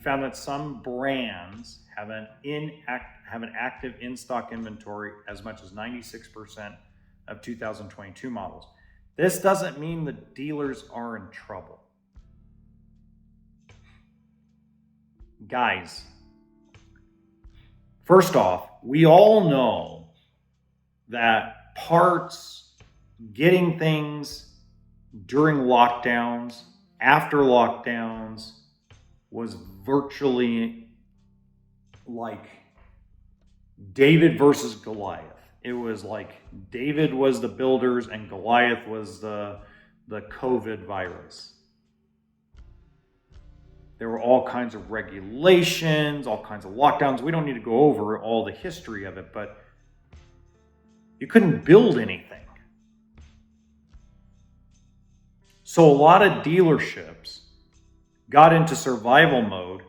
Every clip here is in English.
found that some brands have an active in-stock inventory as much as 96% of 2022 models. This doesn't mean the dealers are in trouble. Guys, first off, we all know that parts, getting things during lockdowns, after lockdowns, was virtually like David versus Goliath. It was like David was the builders and Goliath was the COVID virus. There were all kinds of regulations, all kinds of lockdowns. We don't need to go over all the history of it, but you couldn't build anything. So a lot of dealerships got into survival mode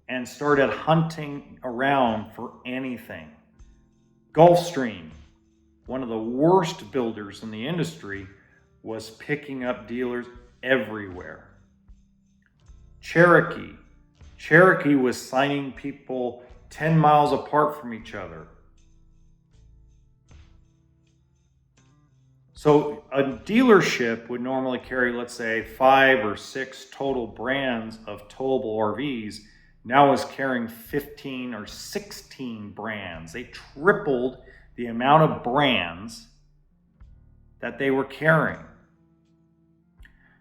and started hunting around for anything. Gulfstream, one of the worst builders in the industry, was picking up dealers everywhere. Cherokee was signing people 10 miles apart from each other. So a dealership would normally carry, let's say, 5 or 6 total brands of towable RVs. Now is carrying 15 or 16 brands. They tripled the amount of brands that they were carrying.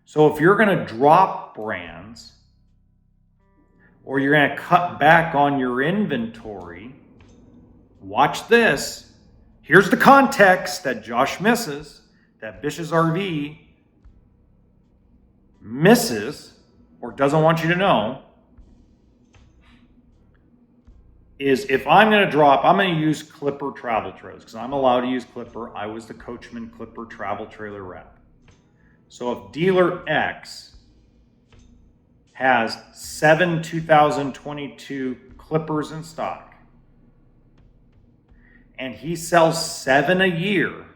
So if you're going to drop brands, or you're going to cut back on your inventory, watch this. Here's the context that Josh misses, that Bish's RV misses or doesn't want you to know, is if I'm going to drop, I'm going to use Clipper travel trailers because I'm allowed to use Clipper. I was the Coachman Clipper travel trailer rep. So if dealer X has 7 2022 Clippers in stock and he sells 7 a year,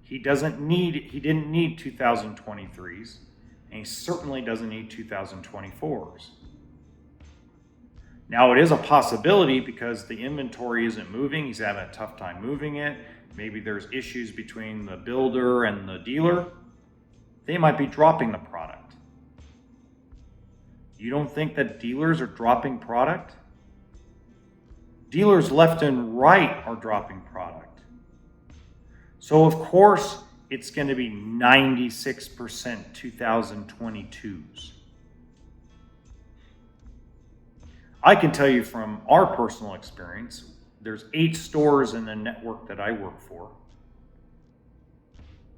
he didn't need 2023s, and he certainly doesn't need 2024s. Now it is a possibility because the inventory isn't moving. He's having a tough time moving it. Maybe there's issues between the builder and the dealer. They might be dropping the product. You don't think that dealers are dropping product? Dealers left and right are dropping product. So of course, it's going to be 96% 2022s. I can tell you from our personal experience, there's 8 stores in the network that I work for.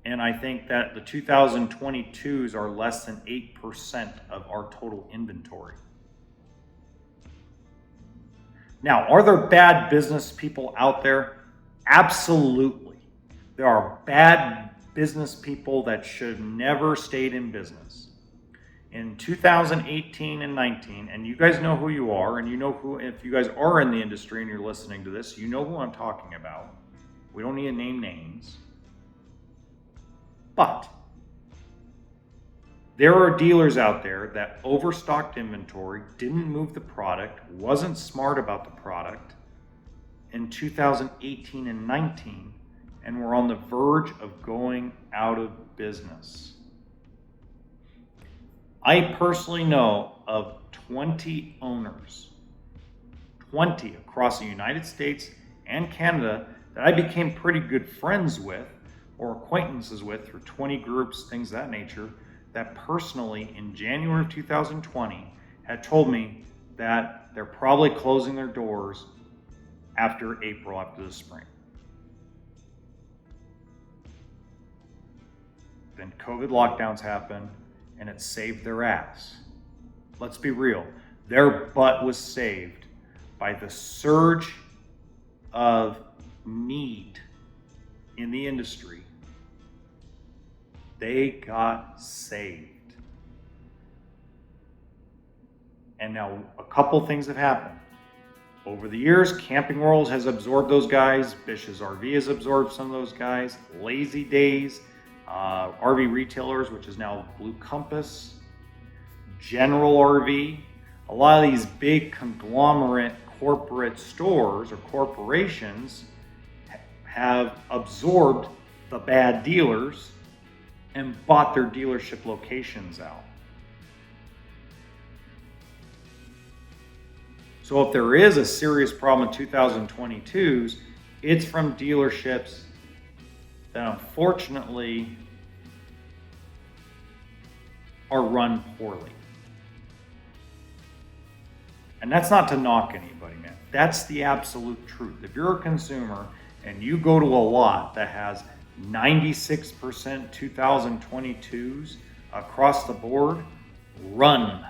And I think that the 2022s are less than 8% of our total inventory. Now, are there bad business people out there? Absolutely. There are bad business people that should never stayed in business. In 2018 and 19, and you guys know who you are, and you know who, if you guys are in the industry and you're listening to this, you know who I'm talking about. We don't need to name names. But there are dealers out there that overstocked inventory, didn't move the product, wasn't smart about the product in 2018 and 19, and were on the verge of going out of business. I personally know of 20 owners, 20 across the United States and Canada, that I became pretty good friends with or acquaintances with through 20 groups, things of that nature, that personally in January of 2020 had told me that they're probably closing their doors after April, after the spring. Then COVID lockdowns happened and it saved their ass. Let's be real. Their butt was saved by the surge of need in the industry. They got saved. And now a couple things have happened. Over the years, Camping World has absorbed those guys. Bish's RV has absorbed some of those guys. Lazy Days, RV Retailers, which is now Blue Compass, General RV. a lot of these big conglomerate corporate stores or corporations have absorbed the bad dealers and bought their dealership locations out. So if there is a serious problem in 2022s, it's from dealerships that unfortunately are run poorly. And that's not to knock anybody, man. That's the absolute truth. If you're a consumer and you go to a lot that has 96% 2022s across the board, run.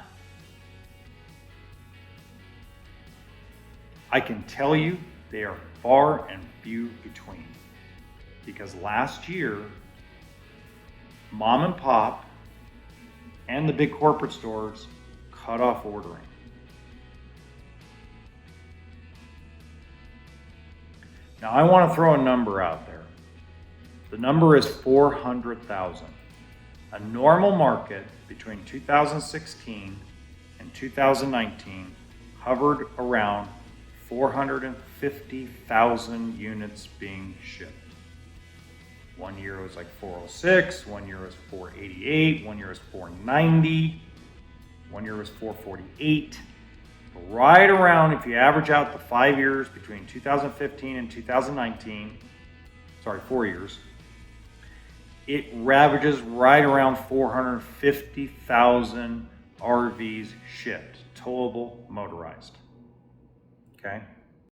I can tell you they are far and few between. Because last year, mom and pop and the big corporate stores cut off ordering. Now I want to throw a number out there. The number is 400,000. A normal market between 2016 and 2019 hovered around 450,000 units being shipped. 1 year it was like 406, 1 year it was 488, 1 year it was 490, 1 year it was 448. Right around, if you average out the 5 years between 2015 and 2019, 4 years, it ravages right around 450,000 RVs shipped, towable, motorized. Okay?